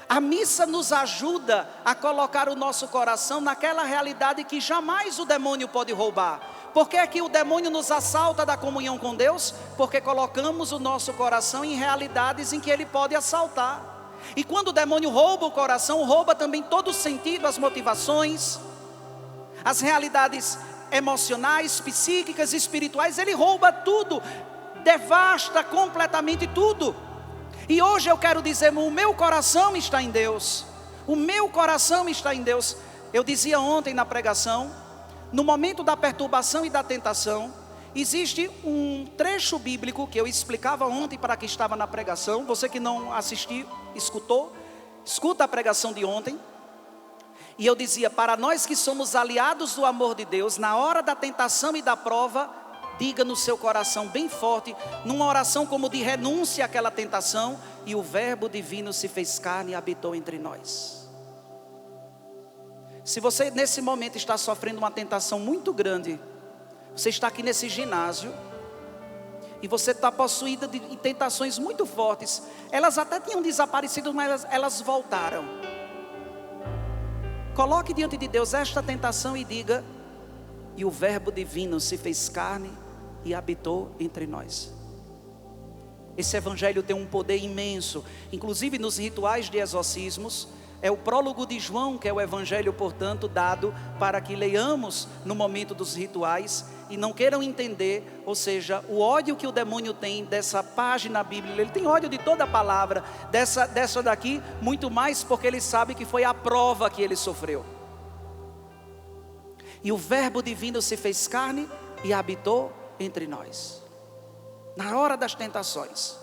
S1: A missa nos ajuda a colocar o nosso coração naquela realidade que jamais o demônio pode roubar. Por que é que o demônio nos assalta da comunhão com Deus? Porque colocamos o nosso coração em realidades em que ele pode assaltar. E quando o demônio rouba o coração, rouba também todo o sentido, as motivações, as realidades emocionais, psíquicas, espirituais. Ele rouba tudo, devasta completamente tudo. E hoje eu quero dizer, o meu coração está em Deus. O meu coração está em Deus. Eu dizia ontem na pregação, no momento da perturbação e da tentação, existe um trecho bíblico que eu explicava ontem para quem estava na pregação. Você que não assistiu, escuta a pregação de ontem. E eu dizia, para nós que somos aliados do amor de Deus, na hora da tentação e da prova, diga no seu coração bem forte, numa oração como de renúncia àquela tentação, e o verbo divino se fez carne e habitou entre nós. Se você nesse momento está sofrendo uma tentação muito grande, você está aqui nesse ginásio, e você está possuída de tentações muito fortes, elas até tinham desaparecido, mas elas voltaram. Coloque diante de Deus esta tentação e diga, e o verbo divino se fez carne e habitou entre nós. Esse evangelho tem um poder imenso, inclusive nos rituais de exorcismos. É o prólogo de João, que é o evangelho, portanto, dado para que leiamos no momento dos rituais e não queiram entender, ou seja, o ódio que o demônio tem dessa página bíblica. Ele tem ódio de toda a palavra, dessa daqui, muito mais porque ele sabe que foi a prova que ele sofreu. E o verbo divino se fez carne e habitou entre nós, na hora das tentações.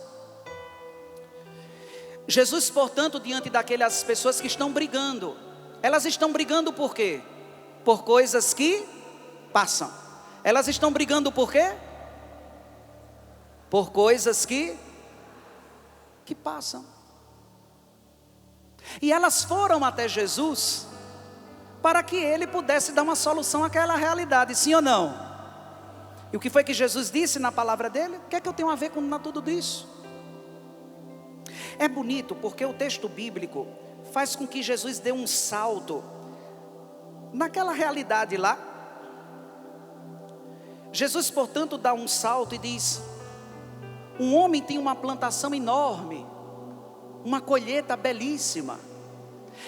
S1: Jesus, portanto, diante daquelas pessoas que estão brigando, elas estão brigando por quê? Por coisas que passam. Elas estão brigando por quê? Por coisas que passam. E elas foram até Jesus para que ele pudesse dar uma solução àquela realidade, sim ou não? E o que foi que Jesus disse na palavra dele? O que é que eu tenho a ver com tudo isso? É bonito porque o texto bíblico faz com que Jesus dê um salto naquela realidade lá. Jesus, portanto, dá um salto e diz: um homem tem uma plantação enorme, uma colheita belíssima.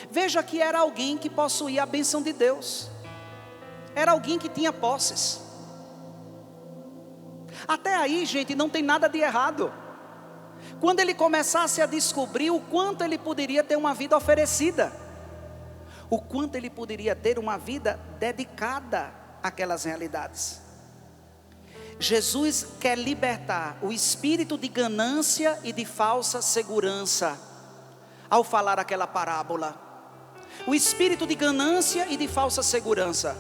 S1: Veja que era alguém que possuía a bênção de Deus, era alguém que tinha posses. Até aí, gente, não tem nada de errado. Quando ele começasse a descobrir o quanto ele poderia ter uma vida oferecida, o quanto ele poderia ter uma vida dedicada àquelas realidades. Jesus quer libertar o espírito de ganância e de falsa segurança ao falar aquela parábola. O espírito de ganância e de falsa segurança.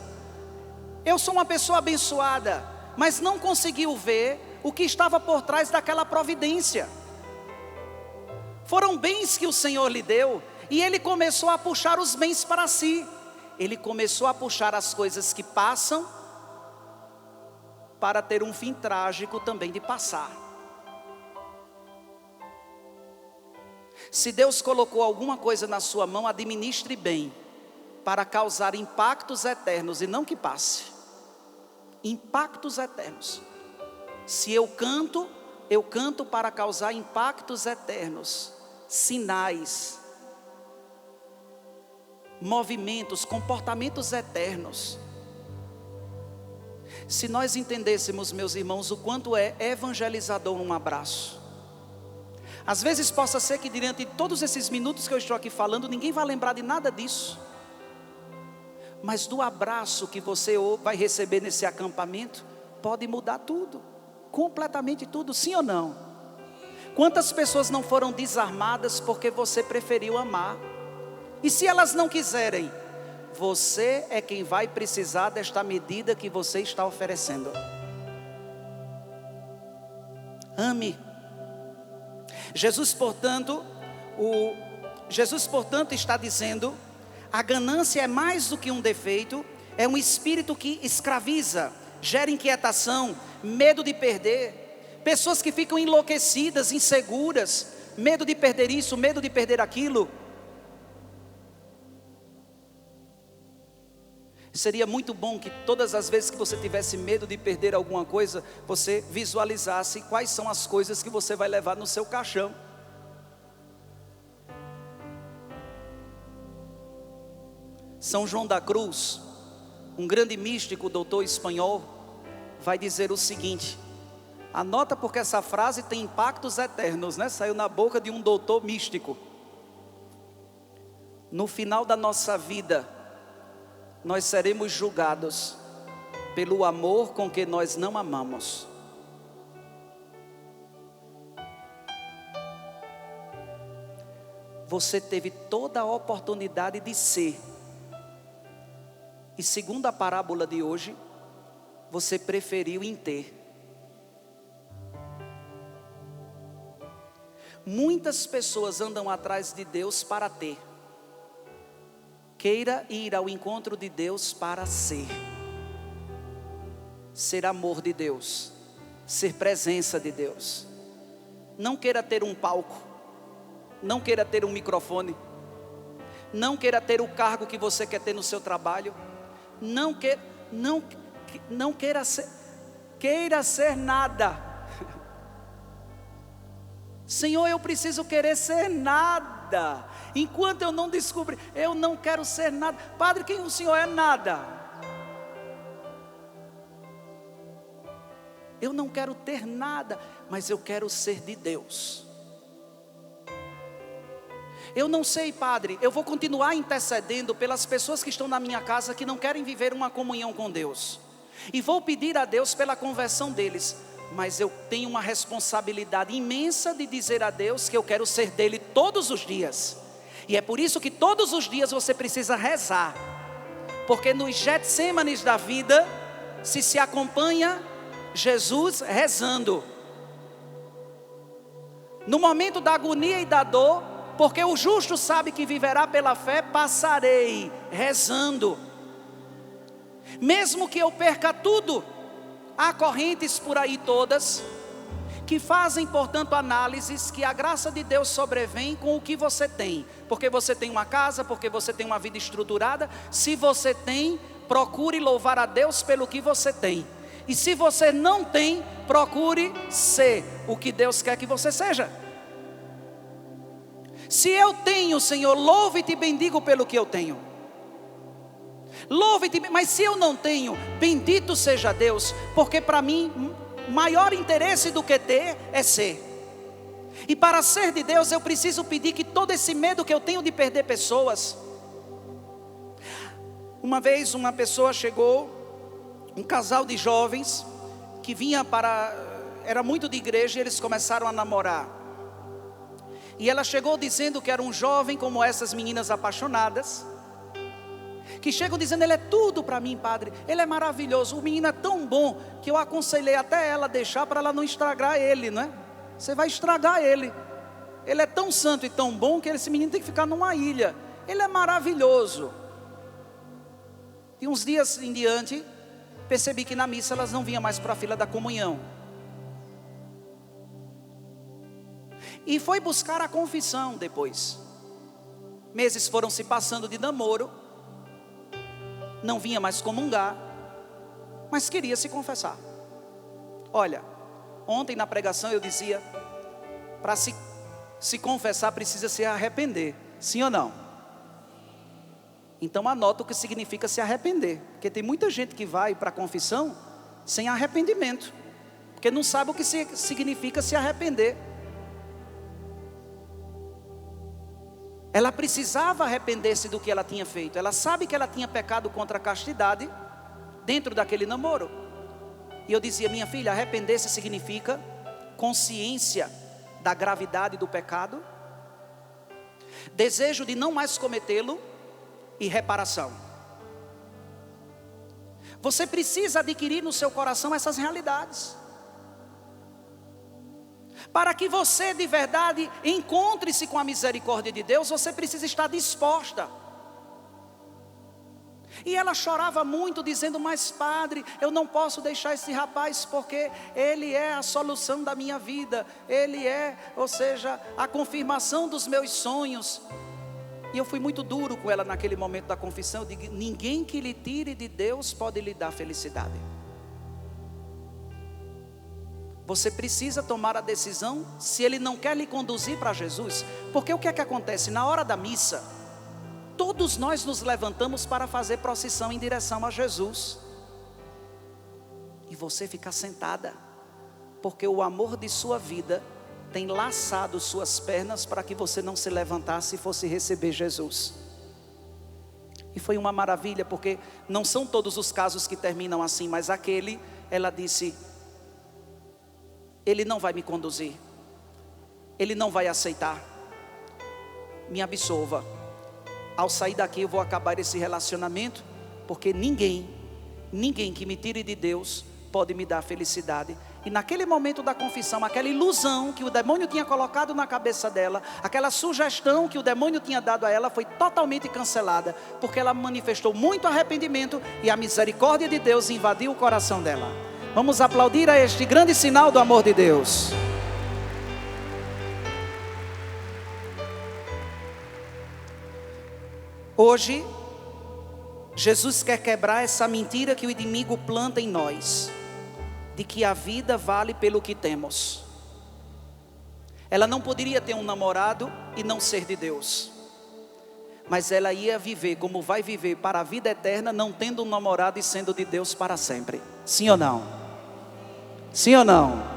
S1: Eu sou uma pessoa abençoada, mas não conseguiu ver o que estava por trás daquela providência. Foram bens que o Senhor lhe deu, e ele começou a puxar os bens para si. Ele começou a puxar as coisas que passam, para ter um fim trágico também de passar. Se Deus colocou alguma coisa na sua mão, administre bem, para causar impactos eternos e não que passe. Impactos eternos. Se eu canto para causar impactos eternos, sinais, movimentos, comportamentos eternos. Se nós entendêssemos, meus irmãos, o quanto é evangelizador um abraço. Às vezes possa ser que durante todos esses minutos que eu estou aqui falando, ninguém vai lembrar de nada disso. Mas do abraço que você vai receber nesse acampamento, pode mudar tudo, completamente tudo, sim ou não? Quantas pessoas não foram desarmadas porque você preferiu amar? E se elas não quiserem, você é quem vai precisar desta medida que você está oferecendo. Ame. Jesus, portanto, está dizendo: a ganância é mais do que um defeito, é um espírito que escraviza, gera inquietação, medo de perder. Pessoas que ficam enlouquecidas, inseguras, medo de perder isso, medo de perder aquilo. Seria muito bom que todas as vezes que você tivesse medo de perder alguma coisa, você visualizasse quais são as coisas que você vai levar no seu caixão. São João da Cruz, um grande místico, doutor espanhol, vai dizer o seguinte, anota porque essa frase tem impactos eternos, né? Saiu na boca de um doutor místico. No final da nossa vida, nós seremos julgados pelo amor com que nós não amamos. Você teve toda a oportunidade de ser, e segundo a parábola de hoje, você preferiu em ter. Muitas pessoas andam atrás de Deus para ter. Queira ir ao encontro de Deus para ser. Ser amor de Deus, ser presença de Deus. Não queira ter um palco, não queira ter um microfone, não queira ter o cargo que você quer ter no seu trabalho, não queira ser nada. Senhor, eu preciso querer ser nada. Enquanto eu não descobrir, eu não quero ser nada. Padre, quem o Senhor é? Nada. Eu não quero ter nada, mas eu quero ser de Deus. Eu não sei, Padre, eu vou continuar intercedendo pelas pessoas que estão na minha casa que não querem viver uma comunhão com Deus. E vou pedir a Deus pela conversão deles. Mas eu tenho uma responsabilidade imensa de dizer a Deus que eu quero ser dele todos os dias. E é por isso que todos os dias você precisa rezar. Porque nos Getsêmanes da vida, se acompanha Jesus rezando. No momento da agonia e da dor, porque o justo sabe que viverá pela fé, passarei rezando. Mesmo que eu perca tudo, há correntes por aí todas, que fazem, portanto, análises que a graça de Deus sobrevém com o que você tem. Porque você tem uma casa, porque você tem uma vida estruturada. Se você tem, procure louvar a Deus pelo que você tem. E se você não tem, procure ser o que Deus quer que você seja. Se eu tenho, Senhor, louve-te e bendigo pelo que eu tenho. Louve-te, mas se eu não tenho, bendito seja Deus, porque para mim, maior interesse do que ter é ser. E para ser de Deus eu preciso pedir que todo esse medo que eu tenho de perder pessoas. Uma vez uma pessoa chegou, um casal de jovens, que vinha era muito de igreja, e eles começaram a namorar. E ela chegou dizendo que era um jovem como essas meninas apaixonadas, que chegam dizendo: ele é tudo para mim, padre, ele é maravilhoso, o menino é tão bom, que eu aconselhei até ela deixar para ela não estragar ele, não é? Você vai estragar ele é tão santo e tão bom, que esse menino tem que ficar numa ilha, ele é maravilhoso. E uns dias em diante, percebi que na missa elas não vinham mais para a fila da comunhão, e foi buscar a confissão depois. Meses foram se passando de namoro, não vinha mais comungar, mas queria se confessar. Olha, ontem na pregação eu dizia, para se confessar precisa se arrepender, sim ou não? Então anota o que significa se arrepender, porque tem muita gente que vai para a confissão sem arrependimento, porque não sabe o que significa se arrepender. Ela precisava arrepender-se do que ela tinha feito. Ela sabe que ela tinha pecado contra a castidade dentro daquele namoro. E eu dizia: minha filha, arrepender-se significa consciência da gravidade do pecado, desejo de não mais cometê-lo e reparação. Você precisa adquirir no seu coração essas realidades, para que você de verdade encontre-se com a misericórdia de Deus. Você precisa estar disposta. E ela chorava muito, dizendo: mas padre, eu não posso deixar esse rapaz, porque ele é a solução da minha vida, ele é, ou seja, a confirmação dos meus sonhos. E eu fui muito duro com ela naquele momento da confissão. Eu digo: ninguém que lhe tire de Deus pode lhe dar felicidade. Você precisa tomar a decisão se ele não quer lhe conduzir para Jesus. Porque o que é que acontece? Na hora da missa, todos nós nos levantamos para fazer procissão em direção a Jesus. E você fica sentada, porque o amor de sua vida tem laçado suas pernas para que você não se levantasse e fosse receber Jesus. E foi uma maravilha, porque não são todos os casos que terminam assim, mas aquele, ela disse: ele não vai me conduzir, ele não vai aceitar, me absolva. Ao sair daqui eu vou acabar esse relacionamento, porque ninguém que me tire de Deus pode me dar felicidade. E naquele momento da confissão, aquela ilusão que o demônio tinha colocado na cabeça dela, aquela sugestão que o demônio tinha dado a ela, foi totalmente cancelada, porque ela manifestou muito arrependimento e a misericórdia de Deus invadiu o coração dela. Vamos aplaudir a este grande sinal do amor de Deus. Hoje, Jesus quer quebrar essa mentira que o inimigo planta em nós, de que a vida vale pelo que temos. Ela não poderia ter um namorado e não ser de Deus, mas ela ia viver como vai viver para a vida eterna, não tendo um namorado e sendo de Deus para sempre. Sim ou não? Sim ou não?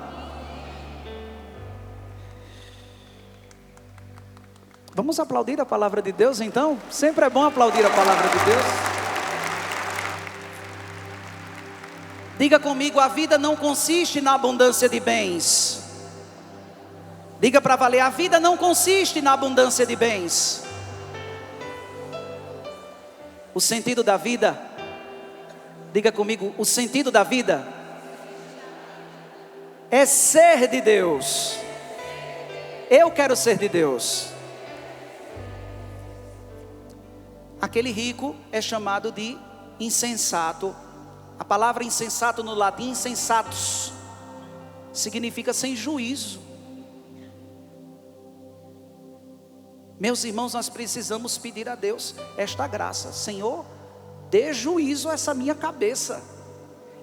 S1: Vamos aplaudir a palavra de Deus então? Sempre é bom aplaudir a palavra de Deus. Diga comigo: a vida não consiste na abundância de bens. Diga para valer: a vida não consiste na abundância de bens. O sentido da vida, diga comigo, o sentido da vida é ser de Deus. Eu quero ser de Deus. aquele rico é chamado de insensato. A palavra insensato no latim, insensatus, significa sem juízo. Meus irmãos, nós precisamos pedir a Deus esta graça. Senhor, dê juízo a essa minha cabeça,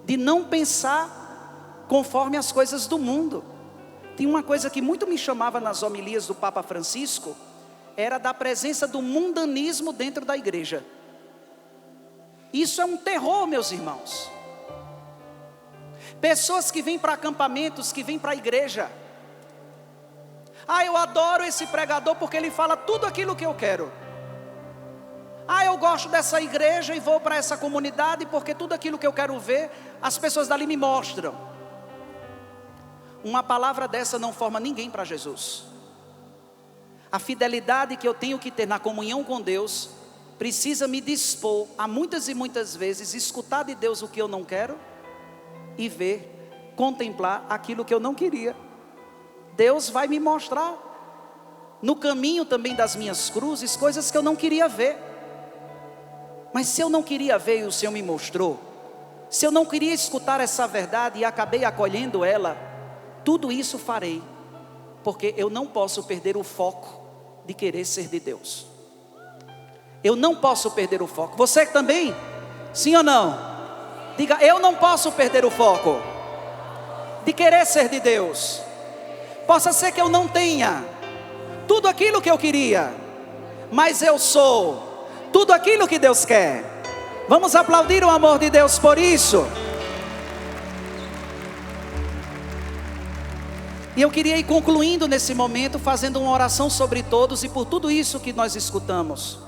S1: de não pensar conforme as coisas do mundo. Tem uma coisa que muito me chamava nas homilias do Papa Francisco, era da presença do mundanismo dentro da igreja. Isso é um terror, meus irmãos. Pessoas que vêm para acampamentos, que vêm para a igreja. Eu adoro esse pregador porque ele fala tudo aquilo que eu quero. Eu gosto dessa igreja e vou para essa comunidade porque tudo aquilo que eu quero ver, as pessoas dali me mostram. Uma palavra dessa não forma ninguém para Jesus. A fidelidade que eu tenho que ter na comunhão com Deus precisa me dispor a muitas e muitas vezes escutar de Deus o que eu não quero e ver, contemplar aquilo que eu não queria. Deus vai me mostrar no caminho também das minhas cruzes coisas que eu não queria ver. Mas se eu não queria ver e o Senhor me mostrou, se eu não queria escutar essa verdade e acabei acolhendo ela, tudo isso farei, porque eu não posso perder o foco de querer ser de Deus. Eu não posso perder o foco. Você também? Sim ou não? Diga, eu não posso perder o foco de querer ser de Deus. Possa ser que eu não tenha tudo aquilo que eu queria, mas eu sou tudo aquilo que Deus quer. Vamos aplaudir o amor de Deus por isso. E eu queria ir concluindo nesse momento, fazendo uma oração sobre todos e por tudo isso que nós escutamos.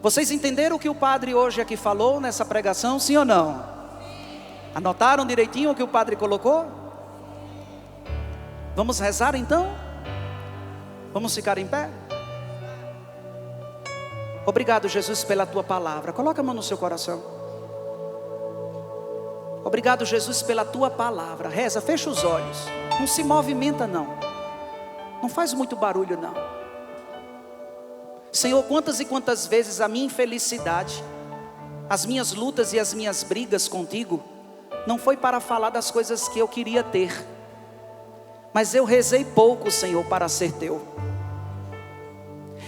S1: Vocês entenderam o que o padre hoje aqui falou nessa pregação, sim ou não? Anotaram direitinho o que o padre colocou? Vamos rezar então? Vamos ficar em pé? Obrigado, Jesus, pela tua palavra. Coloca a mão no seu coração. Obrigado, Jesus, pela tua palavra. Reza, fecha os olhos. Não se movimenta não. Não faz muito barulho não. Senhor, quantas e quantas vezes a minha infelicidade, as minhas lutas e as minhas brigas contigo, não foi para falar das coisas que eu queria ter, mas eu rezei pouco, Senhor, para ser teu.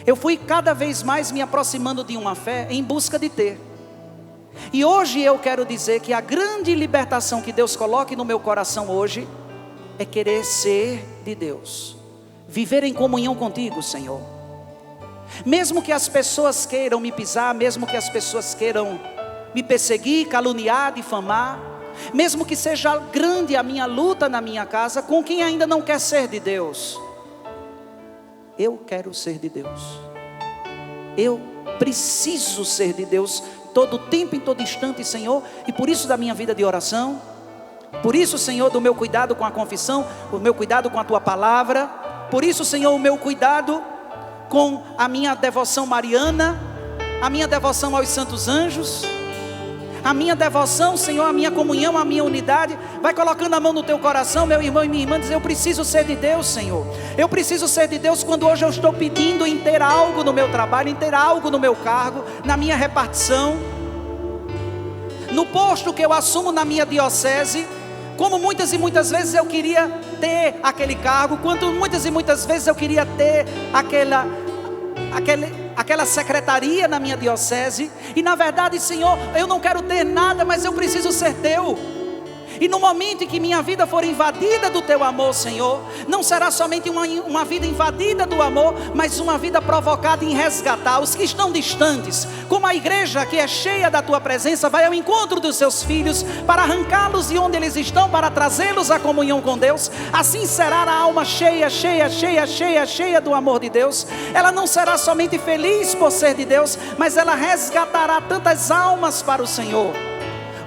S1: Eu fui cada vez mais me aproximando de uma fé em busca de ter. E hoje eu quero dizer que a grande libertação que Deus coloque no meu coração hoje é querer ser de Deus, viver em comunhão contigo, Senhor. Mesmo que as pessoas queiram me pisar, mesmo que as pessoas queiram me perseguir, caluniar, difamar, mesmo que seja grande a minha luta na minha casa com quem ainda não quer ser de Deus, eu quero ser de Deus. Eu preciso ser de Deus todo tempo, em todo instante, Senhor. E por isso da minha vida de oração, por isso, Senhor, do meu cuidado com a confissão, o meu cuidado com a tua palavra, por isso, Senhor, o meu cuidado com a minha devoção mariana, a minha devoção aos santos anjos, a minha devoção, Senhor, a minha comunhão, a minha unidade. Vai colocando a mão no teu coração, meu irmão e minha irmã, diz: eu preciso ser de Deus, Senhor. Eu preciso ser de Deus quando hoje eu estou pedindo em ter algo no meu trabalho, em ter algo no meu cargo, na minha repartição, no posto que eu assumo na minha diocese. Como muitas e muitas vezes eu queria ter aquele cargo, quanto muitas e muitas vezes eu queria ter aquela secretaria na minha diocese. E na verdade, Senhor, eu não quero ter nada, mas eu preciso ser teu. E no momento em que minha vida for invadida do teu amor, Senhor, não será somente uma vida invadida do amor, mas uma vida provocada em resgatar os que estão distantes. Como a igreja que é cheia da tua presença vai ao encontro dos seus filhos para arrancá-los de onde eles estão, para trazê-los à comunhão com Deus. Assim será a alma cheia, cheia, cheia, cheia, cheia do amor de Deus. Ela não será somente feliz por ser de Deus, mas ela resgatará tantas almas para o Senhor.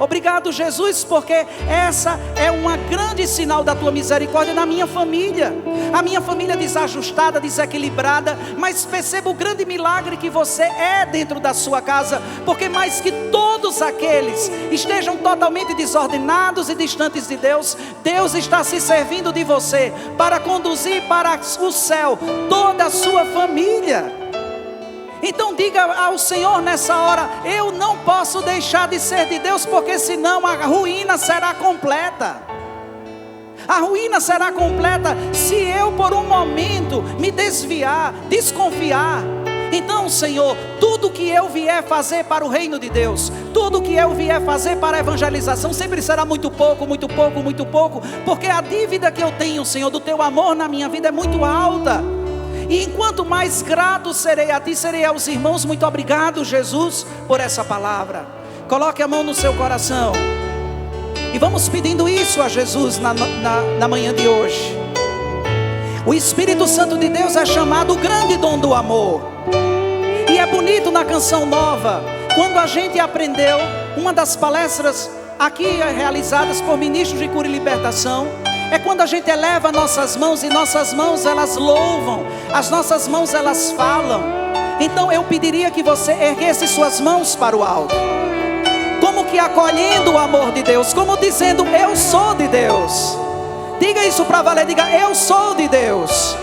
S1: Obrigado, Jesus, porque essa é uma grande sinal da tua misericórdia na minha família. A minha família desajustada, desequilibrada, mas perceba o grande milagre que você é dentro da sua casa, porque mais que todos aqueles estejam totalmente desordenados e distantes de Deus, Deus está se servindo de você para conduzir para o céu toda a sua família. Então diga ao Senhor nessa hora: eu não posso deixar de ser de Deus, porque senão a ruína será completa. A ruína será completa se eu por um momento me desviar, desconfiar. Então, Senhor, tudo que eu vier fazer para o reino de Deus, tudo que eu vier fazer para a evangelização, sempre será muito pouco, muito pouco, muito pouco, porque a dívida que eu tenho, Senhor, do Teu amor na minha vida é muito alta. E enquanto mais grato serei a Ti, serei aos irmãos. Muito obrigado, Jesus, por essa palavra. Coloque a mão no seu coração e vamos pedindo isso a Jesus na manhã de hoje. O Espírito Santo de Deus é chamado o grande dom do amor. E é bonito na canção nova, quando a gente aprendeu, uma das palestras aqui realizadas por ministros de cura e libertação, é quando a gente eleva nossas mãos, e nossas mãos elas louvam, as nossas mãos elas falam. Então eu pediria que você erguesse suas mãos para o alto, como que acolhendo o amor de Deus, como dizendo: eu sou de Deus. Diga isso para valer, diga: eu sou de Deus.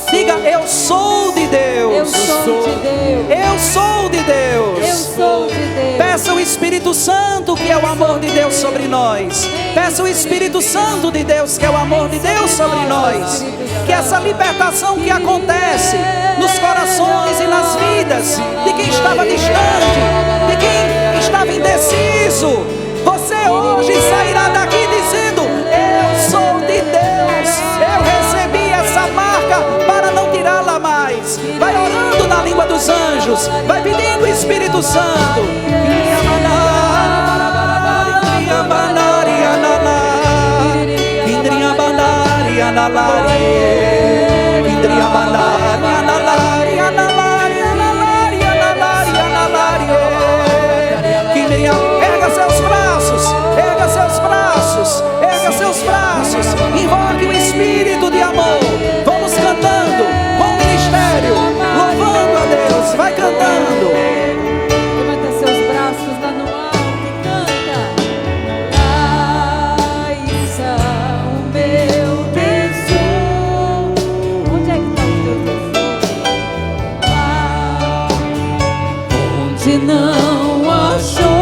S1: Diga: eu sou de Deus.
S2: Eu sou de Deus.
S1: Eu sou de Deus.
S2: Eu sou de Deus.
S1: Peça o Espírito Santo, que é o amor de Deus sobre nós. Peça o Espírito Santo de Deus, que é o amor de Deus sobre nós. Que essa libertação que acontece nos corações e nas vidas de quem estava distante, de quem estava indeciso, você hoje sairá daqui dizendo: eu sou de Deus. Eu recebi essa marca para não tirá-la mais. Vai orando na língua dos anjos, vai pedindo o Espírito Santo. Erga seus braços, erga seus braços, erga seus braços. Invoque o Espírito de amor. Vamos cantando com o ministério, louvando a Deus. Vai cantando.
S2: Levanta seus braços lá no alto e canta. Lá está o meu tesouro. Onde é que está o teu tesouro? Lá onde não achou